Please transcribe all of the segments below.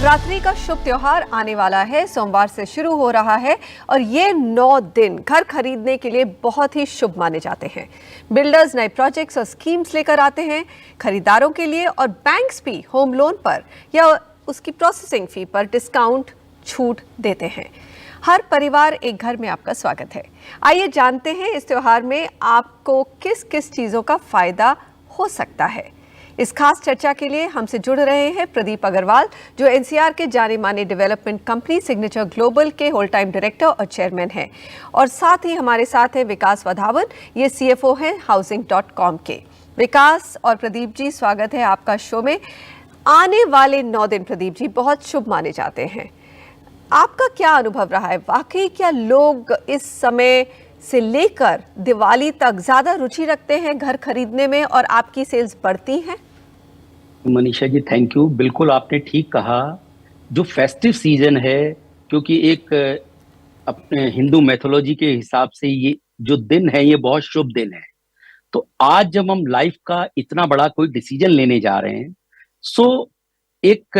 नवरात्रि का शुभ त्योहार आने वाला है, सोमवार से शुरू हो रहा है और ये 9 दिन घर खरीदने के लिए बहुत ही शुभ माने जाते हैं। बिल्डर्स नए प्रोजेक्ट्स और स्कीम्स लेकर आते हैं खरीदारों के लिए और बैंक्स भी होम लोन पर या उसकी प्रोसेसिंग फी पर डिस्काउंट छूट देते हैं। हर परिवार एक घर में आपका स्वागत है। आइए जानते हैं इस त्योहार में आपको किस किस चीज़ों का फायदा हो सकता है। इस खास चर्चा के लिए हमसे जुड़ रहे हैं प्रदीप अग्रवाल, जो एनसीआर के जाने माने डेवलपमेंट कंपनी सिग्नेचर ग्लोबल के होल टाइम डायरेक्टर और चेयरमैन हैं, और साथ ही हमारे साथ हैं विकास वधावन, ये CFO हैं housing.com के। विकास और प्रदीप जी, स्वागत है आपका शो में। आने वाले 9 दिन प्रदीप जी बहुत शुभ माने जाते हैं, आपका क्या अनुभव रहा है? वाकई क्या लोग इस समय से लेकर दिवाली तक ज्यादा रुचि रखते हैं घर खरीदने में और आपकी सेल्स बढ़ती हैं? Manisha ji, thank you. बिल्कुल आपने ठीक कहा। जो फेस्टिव सीजन है, क्योंकि एक अपने हिंदू मैथोलॉजी के हिसाब से ये जो दिन है ये बहुत शुभ दिन है। तो आज जब हम लाइफ का इतना बड़ा कोई डिसीजन लेने जा रहे हैं, सो एक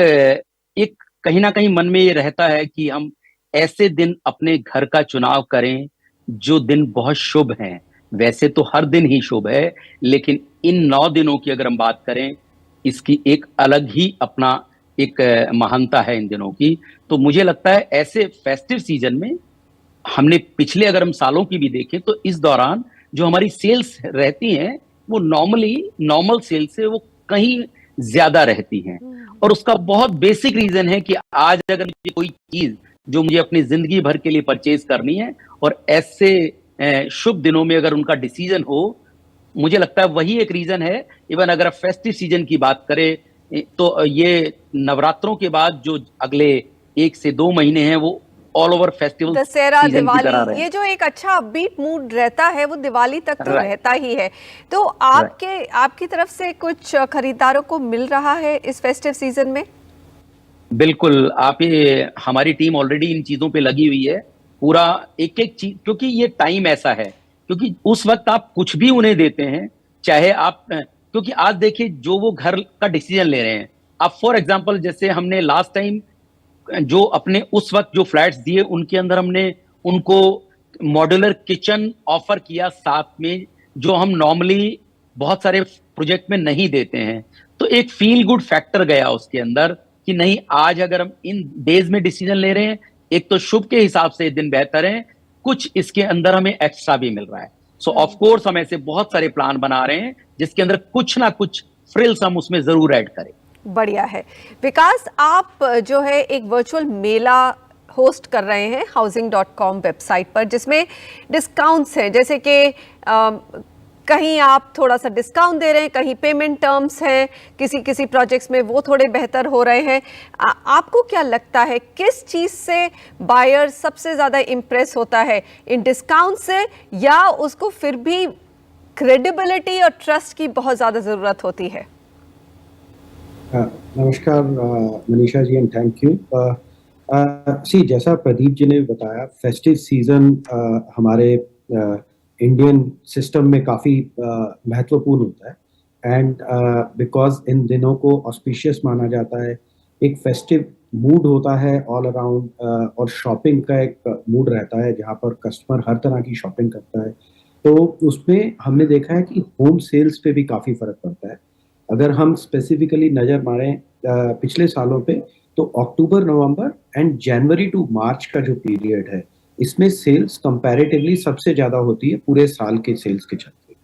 एक कहीं ना कहीं मन में ये रहता है कि हम ऐसे दिन अपने घर का चुनाव करें जो दिन बहुत शुभ हैं। वैसे तो हर दिन ही शुभ है, लेकिन इन 9 दिनों की अगर हम बात करें, इसकी एक अलग ही अपना एक महानता है इन दिनों की। तो मुझे लगता है ऐसे फेस्टिव सीजन में हमने पिछले अगर हम सालों की भी देखें तो इस दौरान जो हमारी सेल्स रहती हैं वो नॉर्मल सेल्स से वो कहीं ज्यादा रहती हैं। और उसका बहुत बेसिक रीजन है कि आज अगर मुझे कोई चीज जो मुझे अपनी जिंदगी भर के लिए परचेज करनी है और ऐसे शुभ दिनों में अगर उनका डिसीजन हो, मुझे लगता है वही एक रीजन है। इवन अगर आप फेस्टिव सीजन की बात करें तो ये नवरात्रों के बाद जो अगले 1 से 2 महीने हैं वो all over festival, Dussehra, Diwali, ये जो एक अच्छा अपबीट मूड रहता है वो दिवाली तक तो रहता ही है। तो आपकी तरफ से कुछ खरीदारों को मिल रहा है इस फेस्टिव सीजन में? बिल्कुल, हमारी टीम ऑलरेडी इन चीजों पे लगी हुई है। पूरा एक एक चीज, क्योंकि ये टाइम ऐसा है, क्योंकि उस वक्त आप कुछ भी उन्हें देते हैं, चाहे आप, क्योंकि आज देखिए जो वो घर का डिसीजन ले रहे हैं, आप फॉर एग्जांपल जैसे हमने लास्ट टाइम जो अपने उस वक्त जो फ्लैट्स दिए उनके अंदर हमने उनको मॉड्यूलर किचन ऑफर किया साथ में, जो हम नॉर्मली बहुत सारे प्रोजेक्ट में नहीं देते हैं। तो एक फील गुड फैक्टर गया उसके अंदर कि नहीं, आज अगर हम इन डेज में डिसीजन ले रहे हैं, एक तो शुभ के हिसाब से दिन बेहतर है, कुछ इसके अंदर हमें एक्स्ट्रा भी मिल रहा है। सो ऑफ कोर्स हम ऐसे बहुत सारे प्लान बना रहे हैं जिसके अंदर कुछ ना कुछ फ्रिल्स हम उसमें जरूर ऐड करें। बढ़िया है। विकास, आप जो है एक वर्चुअल मेला होस्ट कर रहे हैं housing.com वेबसाइट पर, जिसमें डिस्काउंट्स हैं, जैसे कि कहीं आप थोड़ा सा डिस्काउंट दे रहे हैं, कहीं पेमेंट टर्म्स हैं, किसी प्रोजेक्ट्स में वो थोड़े बेहतर हो रहे हैं। आपको क्या लगता है किस चीज़ से बायर सबसे ज़्यादा इम्प्रेस होता है, इन डिस्काउंट से, या उसको फिर भी क्रेडिबिलिटी और ट्रस्ट की बहुत ज़्यादा ज़रूरत होती है? नमस्कार Manisha ji, and thank you. जैसा प्रदीप जी ने बताया, फेस्टिव सीजन हमारे इंडियन सिस्टम में काफ़ी महत्वपूर्ण होता है, एंड बिकॉज इन दिनों को ऑस्पिशियस माना जाता है, एक फेस्टिव मूड होता है ऑल अराउंड, और शॉपिंग का एक मूड रहता है जहाँ पर कस्टमर हर तरह की शॉपिंग करता है। तो उसमें हमने देखा है कि होम सेल्स पे भी काफ़ी फर्क पड़ता है। अगर हम स्पेसिफिकली नज़र मारें पिछले सालों पे, तो अक्टूबर, नवंबर एंड जनवरी टू मार्च का जो पीरियड है, इसमें सेल्स कंपैरेटिवली सबसे ज़्यादा होती है पूरे साल के सेल्स के चलते।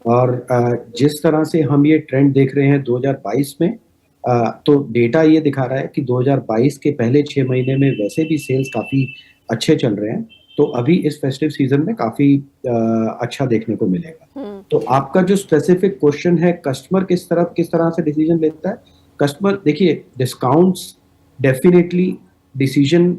और जिस तरह से हम ये ट्रेंड देख रहे हैं 2022 में, तो डेटा ये दिखा रहा है कि 2022 के पहले 6 महीने में वैसे भी सेल्स काफ़ी अच्छे चल रहे हैं। तो अभी इस फेस्टिव सीजन में काफ़ी अच्छा देखने को मिलेगा। तो आपका जो स्पेसिफिक क्वेश्चन है, कस्टमर किस तरह से डिसीजन लेता है, कस्टमर देखिए, डिस्काउंट्स डेफिनेटली डिसीजन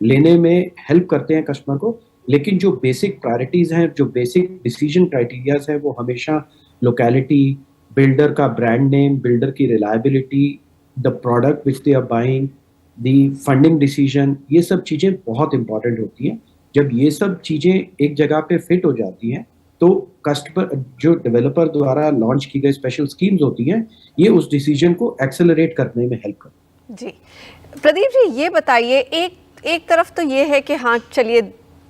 लेने में हेल्प करते हैं कस्टमर को, लेकिन जो बेसिक प्रायोरिटीज हैं, जो बेसिक डिसीजन क्राइटेरियाज हैं, वो हमेशा लोकेलिटी, बिल्डर का ब्रांड नेम, बिल्डर की reliability, the product which they are buying, the funding decision, ये सब चीज़ें बहुत इंपॉर्टेंट होती हैं। जब ये सब चीज़ें एक जगह पे फिट हो जाती हैं, तो कस्टमर, जो डेवलपर द्वारा लॉन्च की गई स्पेशल स्कीम्स होती हैं, ये उस डिसीजन को एक्सेलरेट करने में हेल्प करती हैं। जी, प्रदीप जी, ये बताइए, एक तरफ तो ये है कि हाँ चलिए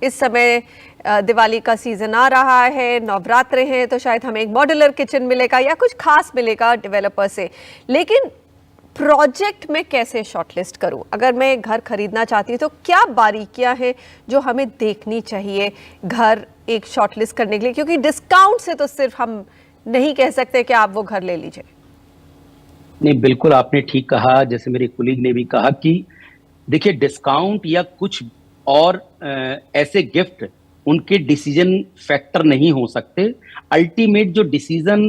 इस समय दिवाली का सीजन आ रहा है, नवरात्रे हैं, तो शायद हमें एक मॉड्यूलर किचन मिलेगा या कुछ खास मिलेगा डेवलपर से, लेकिन प्रोजेक्ट में कैसे शॉर्टलिस्ट करूं? अगर मैं घर खरीदना चाहती हूं तो क्या बारीकियां हैं जो हमें देखनी चाहिए घर एक शॉर्टलिस्ट करने के लिए? क्योंकि डिस्काउंट से तो सिर्फ हम नहीं कह सकते कि आप वो घर ले लीजिए। नहीं, बिल्कुल आपने ठीक कहा। जैसे मेरे कुलीग ने भी कहा कि देखिए, डिस्काउंट या कुछ और ऐसे गिफ्ट उनके डिसीजन फैक्टर नहीं हो सकते। अल्टीमेट जो डिसीजन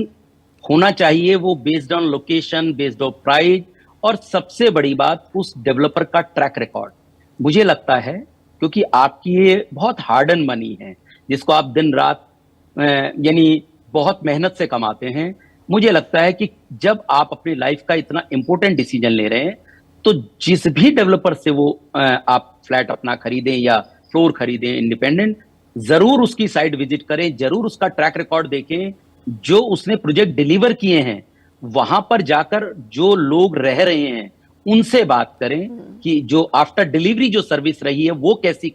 होना चाहिए वो based on location, based on price, और सबसे बड़ी बात उस डेवलपर का ट्रैक रिकॉर्ड। मुझे लगता है क्योंकि आपकी ये बहुत हार्ड एंड मनी है जिसको आप दिन रात यानी बहुत मेहनत से कमाते हैं। मुझे लगता है कि जब आप अपनी लाइफ का इतना इंपॉर्टेंट डिसीजन ले रहे हैं तो जिस भी डेवलपर से वो आप फ्लैट अपना खरीदें या फ्लोर खरीदें इंडिपेंडेंट, जरूर उसकी साइट विजिट करें, जरूर उसका ट्रैक रिकॉर्ड देखें। जो उसने प्रोजेक्ट डिलीवर किए हैं वहां पर जाकर जो लोग रह रहे हैं उनसे बात करें कि जो आफ्टर डिलीवरी जो सर्विस रही है वो कैसी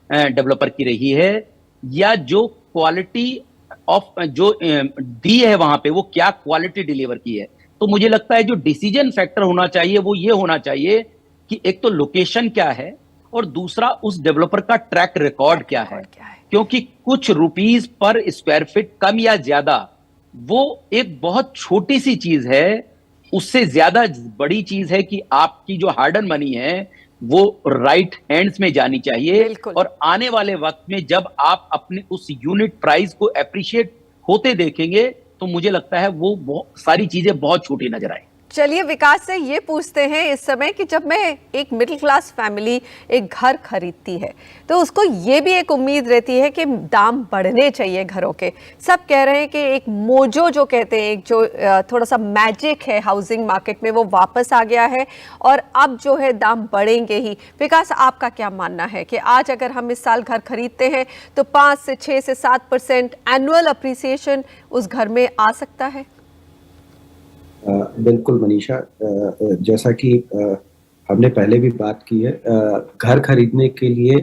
डेवलपर की रही है, या जो क्वालिटी ऑफ जो दी है वहां पे वो क्या क्वालिटी डिलीवर की है। तो मुझे लगता है जो डिसीजन फैक्टर होना चाहिए वो ये होना चाहिए कि एक तो लोकेशन क्या है और दूसरा उस डेवलपर का ट्रैक रिकॉर्ड क्या है। क्योंकि कुछ रुपीस पर स्क्वायर फीट कम या ज्यादा वो एक बहुत छोटी सी चीज है, उससे ज्यादा बड़ी चीज है कि आपकी जो हार्ड अर्न मनी है वो राइट हैंड्स में जानी चाहिए। और आने वाले वक्त में जब आप अपने उस यूनिट प्राइस को एप्रिशिएट होते देखेंगे तो मुझे लगता है वो सारी चीजें बहुत छोटी नजर आए। चलिए विकास से ये पूछते हैं इस समय कि जब मैं एक मिडिल क्लास फैमिली एक घर खरीदती है तो उसको ये भी एक उम्मीद रहती है कि दाम बढ़ने चाहिए घरों के। सब कह रहे हैं कि एक मोजो जो कहते हैं, एक जो थोड़ा सा मैजिक है हाउसिंग मार्केट में वो वापस आ गया है और अब जो है दाम बढ़ेंगे ही। विकास, आपका क्या मानना है कि आज अगर हम इस साल घर खरीदते हैं तो 5 से 6 से 7% एनुअल अप्रिसिएशन उस घर में आ सकता है? बिल्कुल मनीषा, जैसा कि हमने पहले भी बात की है, घर खरीदने के लिए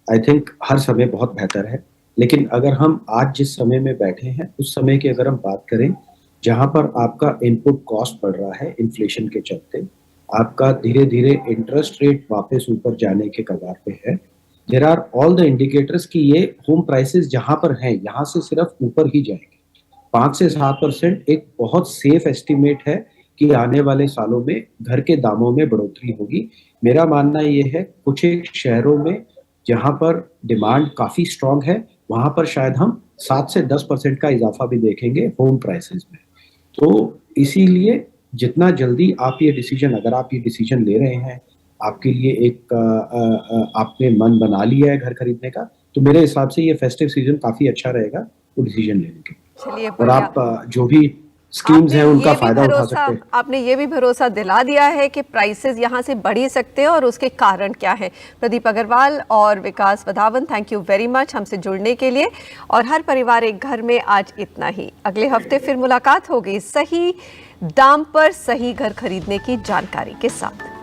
आई थिंक हर समय बहुत बेहतर है। लेकिन अगर हम आज जिस समय में बैठे हैं उस समय की अगर हम बात करें जहां पर आपका इनपुट कॉस्ट बढ़ रहा है इन्फ्लेशन के चलते, आपका धीरे धीरे इंटरेस्ट रेट वापस ऊपर जाने के कगार पे है, there are all the indicators कि ये होम प्राइसेस जहां पर हैं यहाँ से सिर्फ ऊपर ही जाएंगे। 5 से 7% एक बहुत सेफ एस्टिमेट है कि आने वाले सालों में घर के दामों में बढ़ोतरी होगी। मेरा मानना ये है कुछ एक शहरों में जहां पर डिमांड काफी स्ट्रांग है वहां पर शायद हम 7 से 10% का इजाफा भी देखेंगे होम प्राइसेस में। तो इसीलिए जितना जल्दी आप ये डिसीजन, अगर आप ये डिसीजन ले रहे हैं, आपके लिए एक आपने मन बना लिया है घर खरीदने का, तो मेरे हिसाब से ये फेस्टिव सीजन काफी अच्छा रहेगा वो डिसीजन लेने के। और आप जो भी स्कीम्स हैं उनका फायदा उठा सकते हैं। आपने ये भी भरोसा दिला दिया है कि प्राइसेस यहाँ से बढ़ ही सकते हैं और उसके कारण क्या है। प्रदीप अग्रवाल और Vikas Wadhawan, thank you very much हमसे जुड़ने के लिए। और हर परिवार एक घर में आज इतना ही। अगले हफ्ते फिर मुलाकात होगी सही दाम पर सही घर खरीदने की जानकारी के साथ।